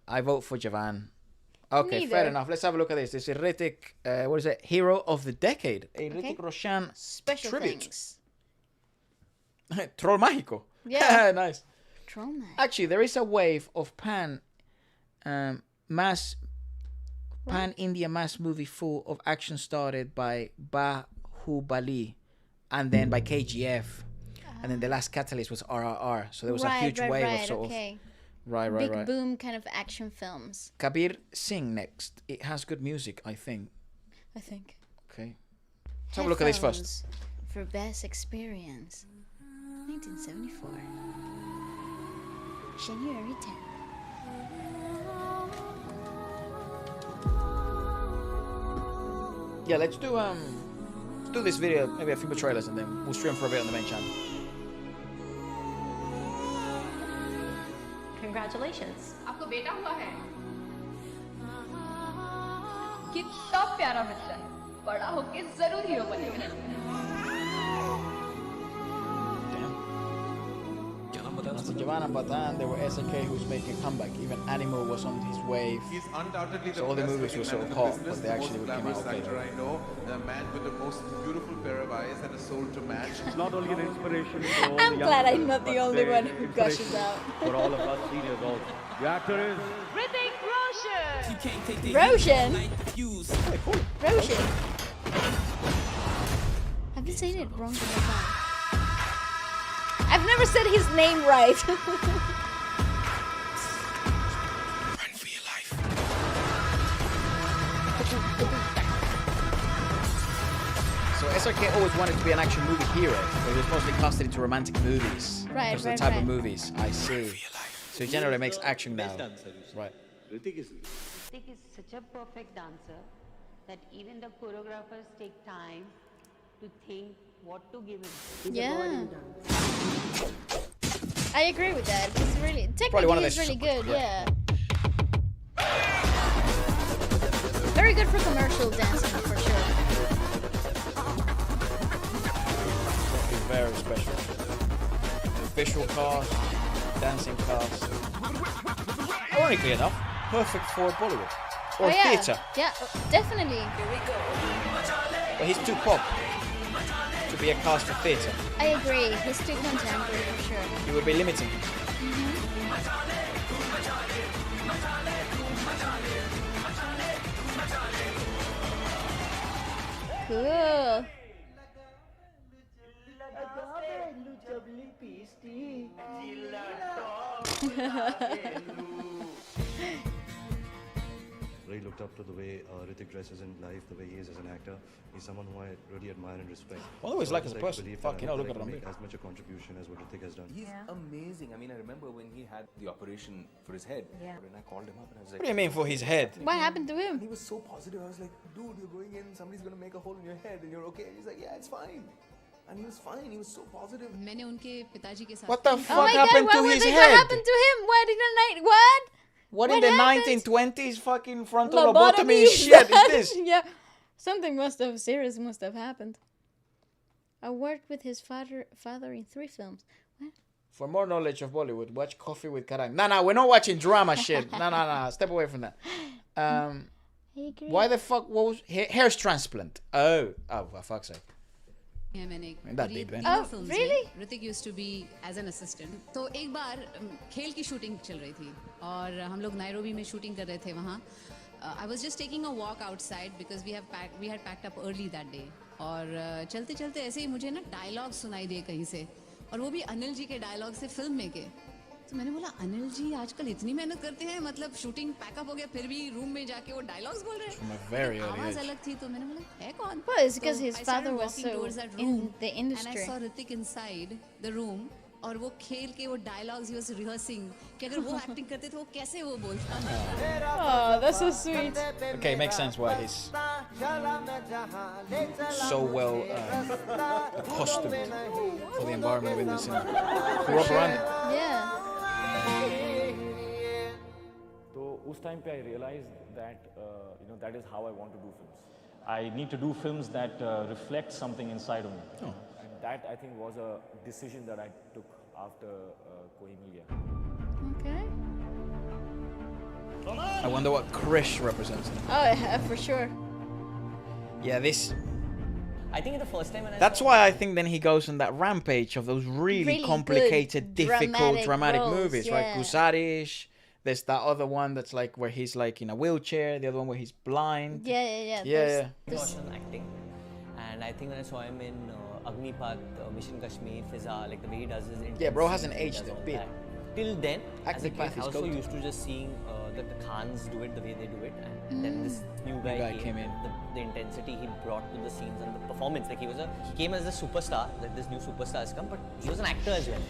I vote for Javan. Okay, Neither. fair enough. Let's have a look at this. This is Hrithik, what is it? Hero of the Decade. A Hrithik Roshan Special tribute. things. Troll Mágico. Yeah. Nice. Troll man. Actually, there is a wave of pan-India mass movie full of action started by Bahubali and then by KGF. And then the last catalyst was RRR. So there was a huge wave of sort of... Right. Big boom kind of action films. Kabir Singh next. It has good music, I think. Okay. Let's have a look at this first. For best experience. 1974. January 10th. Yeah, let's do this video, maybe a few more trailers, and then we'll stream for a bit on the main channel. Congratulations. आपको बेटा हुआ है कितना प्यारा बच्चा है बड़ा होके जरूर हीरो बनेगा Giovanna Batan, there were SNK who was making a comeback. Even Animal was on his wave. He's undoubtedly So all the movies were sort of hot, but they actually came came out okay. actor I know, the man with the most beautiful pair of eyes and a soul to match. It's not only an inspiration for all I'm the glad young I'm not people, the but only they're one who gushes inspiration out. for all of us seniors also. The actor is Hrithik Roshan Roshan? Roshan. I've been saying it wrong the whole time. I've never said his name right. Run for your life. So SRK always wanted to be an action movie hero, but he was mostly casted into romantic movies. Right, Because of the type of movies. I see. So he generally makes action now. Right. Hrithik is such a perfect dancer that even the choreographers take time to think what to give him. Yeah. I agree with that. He's really, Probably one technically of he's the really good, yeah. Very good for commercial dancing, for sure. Something very special. Visual cast, dancing cast. Ironically enough, perfect for Bollywood. Or theatre. Yeah, definitely. But he's too pop to be a cast for theatre. I agree. He's too contemporary, for sure. He would be limiting. Cool. Really looked up to the way Hrithik dresses in life, the way he is as an actor. He's someone who I really admire and respect. I always like as a I person. believe Fuck, that you know, I look can at him. make as much a contribution as what Hrithik has done. He's amazing. I mean, I remember when he had the operation for his head. Yeah. When I called him up and I was like, What do you mean for his head? What happened to him? he was so positive. I was like, dude, you're going in, somebody's going to make a hole in your head and you're okay. And he's like, yeah, it's fine. And he was fine. He was so positive. मैंने उनके पिताजी के साथ What the Oh fuck my god, happened what to was his it? head? What happened to him? What in the night? What? What in What the happened? 1920s fucking frontal lobotomy shit is this? Yeah. Something serious must have happened. I worked with his father in 3 films. What? For more knowledge of Bollywood, watch Coffee with Karan. No, we're not watching drama shit. No. Step away from that. Hey, great. Why the fuck? What was hair's transplant? Oh, for fuck's sake. That deep, then. Oh, really? Hrithik used to be as an assistant. तो एक बार खेल की shooting चल रही थी और हम लोग नायरोबी में शूटिंग कर रहे थे वहाँ. I was just taking a walk outside because we had packed up early that day. और चलते चलते ऐसे ही मुझे ना डायलॉग सुनाई दिए कहीं से और वो भी अनिल जी के डायलॉग से फिल्म में के. तो मैंने बोला अनिल जी आजकल इतनी मेहनत करते हैं मतलब शूटिंग पैकअप हो गया फिर भी रूम में जाके वो डायलॉग्स बोल रहे हैं. आवाज अलग थी तो मैंने बोला है कौन? Well, it's because his I father started was walking so towards that in room, the industry. And I saw Hrithik inside the room और वो खेल के वो डायलॉग्स ही वाज रिहर्सिंग कि अगर वो एक्टिंग करते तो वो कैसे वो बोलता. Oh, that's so sweet. Okay, makes sense why he's so well accustomed for the environment of Indian cinema. Grew up around it. Yeah. So, उस time पे I realized that that is how I want to do films. I need to do films that reflect something inside of me. Oh. And that I think was a decision that I took after Koi Mil Gaya. Okay. I wonder what Krish represents. Oh, yeah, for sure. Yeah, this. I think the first time when That's why I think then he goes on that rampage of those really complicated, difficult, dramatic roles, movies, right? Gusarish. There's that other one that's like where he's like in a wheelchair. The other one where he's blind. Yeah. Roshan acting, and I think when I saw him in Agnipath, Mission Kashmir, Fiza, like the way he does his intensity, bro hasn't aged a bit. Till then, as a kid, Agnipath I is was so goated. used to just seeing that the Khans do it the way they do it, and then this new guy came in. The intensity he brought to the scenes and the performance, like he came as a superstar, like this new superstar has come, but he was an actor as well.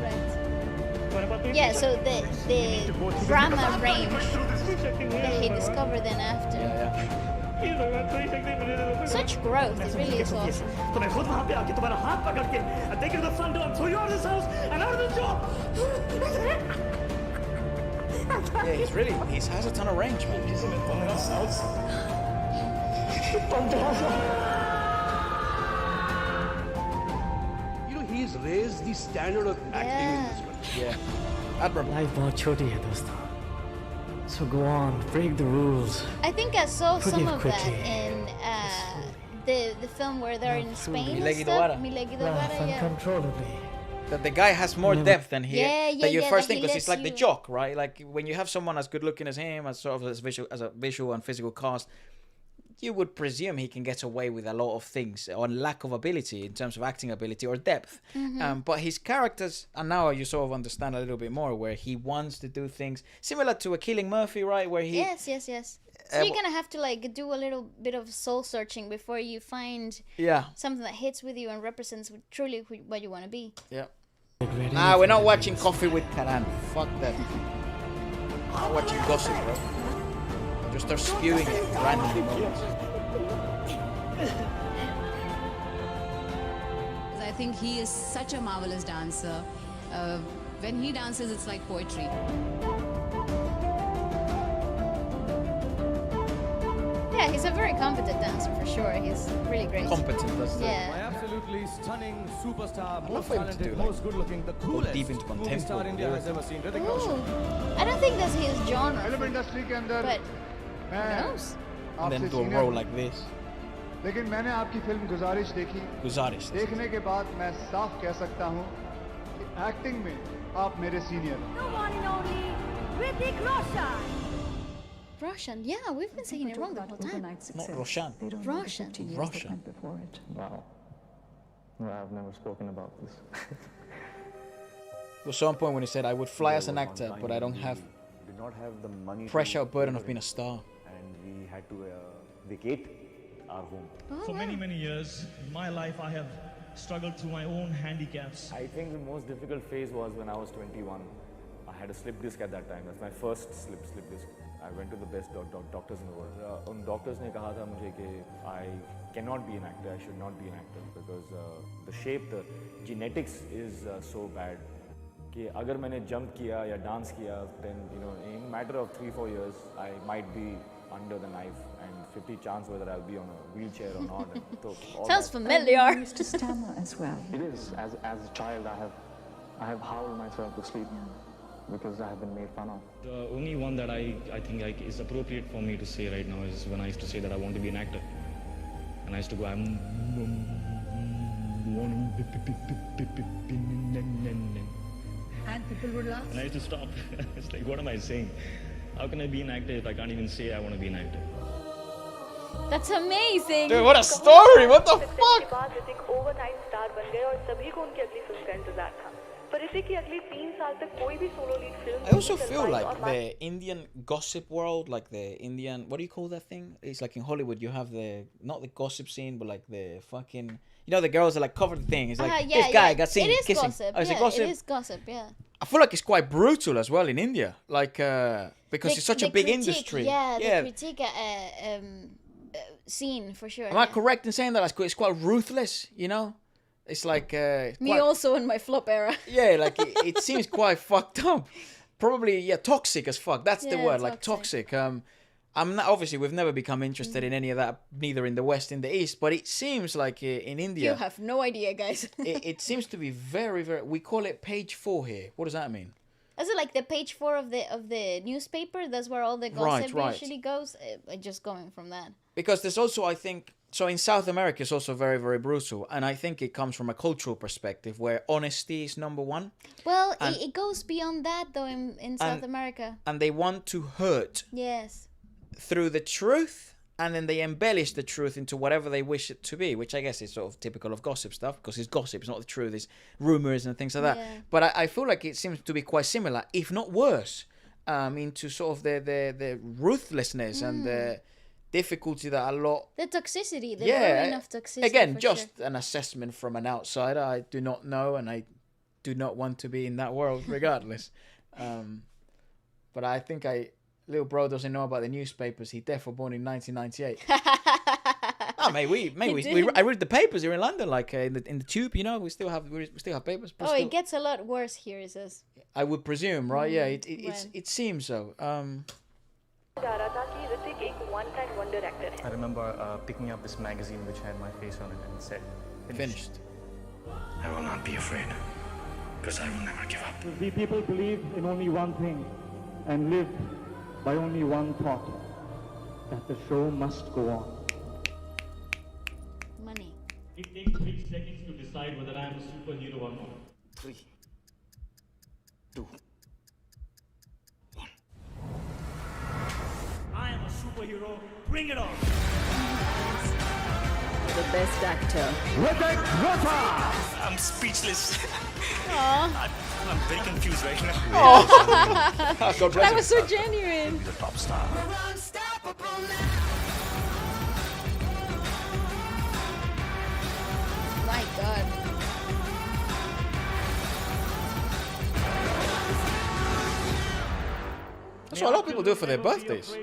Right. Yeah, so the drama range that he discovered then after. Such growth, it really is awesome. Yeah, he has a ton of range, man. You know, he's raised the standard of acting in this country. Yeah. Admirable. Life बहुत छोटी है दोस्तों. So go on, break the rules. I think I saw some of that quickly. in the film where they're in Spain and Milegi stuff. Dovara. Milegi Laugh Dovara, yeah. uncontrollably. That the guy has more depth than he that you first think, because he's like the you- jock, right? Like when you have someone as good looking as him, as sort of as a visual and physical cast, you would presume he can get away with a lot of things on lack of ability in terms of acting ability or depth. But his characters, and now you sort of understand a little bit more, where he wants to do things similar to a Killing Murphy, right? Where he Yes. So you're gonna have to like do a little bit of soul searching before you find something that hits with you and represents truly what you want to be. Yeah. Nah, we're not watching Coffee with Karan. Fuck that. We're not watching gossip, bro. Just start spewing it randomly moments. I think he is such a marvelous dancer. When he dances, it's like poetry. Yeah, he's a very competent dancer for sure. He's really great. Competent, that's My Yeah. absolutely stunning superstar, most for him to talented, do, like, most good looking, the coolest deep into movie contemporary star India has ever seen, Hrithik Roshan. Ooh. I don't think that's his genre. Film industry के अंदर But who मैं knows? And then आपसे do a senior role हूं, like this. लेकिन मैंने आपकी film गुजारिश देखी. Guzarish. देखने के बाद मैं साफ कह सकता हूं कि एक्टिंग में आप मेरे सीनियर हैं. The one and only Hrithik Roshan. Roshan, yeah, we've been saying it wrong the whole time. Not Roshan. Roshan. Roshan. Wow. No, I've never spoken about this. There was some point when he said, I would fly as an actor, but I don't have did not have the money pressure or burden of being a star. and we had to vacate our home. For many years in my life, I have struggled through my own handicaps. I think the most difficult phase was when I was 21. I had a slip disc at that time. That's my first slip disc. I went to the best doctors in the world. उन doctors ने कहा था मुझे कि I cannot be an actor. I should not be an actor because the shape, the genetics is so bad. कि अगर मैंने jump किया या dance किया, then in a matter of 3-4 years, I might be under the knife and 50 chance whether I'll be on a wheelchair or not. And so Sounds familiar. I used to stammer as well. It is. As a child, I have howled myself to sleep because I have been made fun of. The only one that I think is appropriate for me to say right now is when I used to say that I want to be an actor. And I used to go, And people would laugh. and I used to stop. It's like, what am I saying? How can I be an actor if I can't even say I want to be an actor? That's amazing. Dude, what a story! What the fuck? बाद Hrithik overnight star बन गए और सभी को उनकी अगली film का इंतजार था. पर ऋतिक की अगली 3 साल तक कोई भी solo lead film I also feel like the Indian gossip world, like the Indian, what do you call that thing? It's like in Hollywood, you have not the gossip scene, but like the fucking, the girls that like cover the thing. It's like, this guy got seen kissing. Gossip. Oh, is Yeah, it gossip? it is gossip, yeah. I feel like it's quite brutal as well in India, like, because it's such a big critique, industry. Yeah, the critique scene, for sure. Am I correct in saying that? It's quite ruthless, It's like... Me also in my flop era. Yeah, like it seems quite fucked up. Probably, toxic as fuck. That's the word, like toxic. I'm not, obviously, we've never become interested in any of that, neither in the West, in the East, but it seems like in India... You have no idea, guys. it seems to be very, very... We call it page 4 here. What does that mean? Is it like the page 4 of the newspaper? That's where all the gossip usually goes. Just going from that. Because there's also, I think, so in South America, it's also very, very brutal, and I think it comes from a cultural perspective where honesty is number one. Well, it goes beyond that though in South America. And they want to hurt. Yes. Through the truth. And then they embellish the truth into whatever they wish it to be, which I guess is sort of typical of gossip stuff, because it's gossip, it's not the truth, it's rumors and things like that. Yeah. But I feel like it seems to be quite similar, if not worse, into sort of the ruthlessness and the difficulty that a lot... The toxicity, the burden of toxicity. Again, just an assessment from an outsider. I do not know, and I do not want to be in that world regardless. But I think little bro doesn't know about the newspapers. He definitely born in 1998. I read the papers here in London, like in the tube. You know, we still have papers. It gets a lot worse here. He says. I would presume, right? Yeah, it seems so. I remember picking up this magazine which had my face on it and it said, "Finished." I will not be afraid, because I will never give up. We people believe in only one thing, and live by only one thought, that the show must go on. Money. It takes 3 seconds to decide whether I am a superhero or not. 3, 2, 1. I am a superhero. Bring it on. The best actor. Hrithik Roshan. I'm speechless. Aww. I'm very confused right now. Oh. That was so genuine. Be the top star. My God. That's what a lot of people do for their birthdays.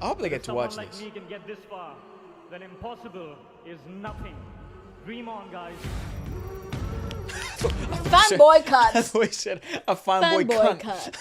I hope they get to watch this. Like me can get this far, then impossible is nothing. Dream on, guys. Fanboy cuts. That's what he said. A fanboy cut.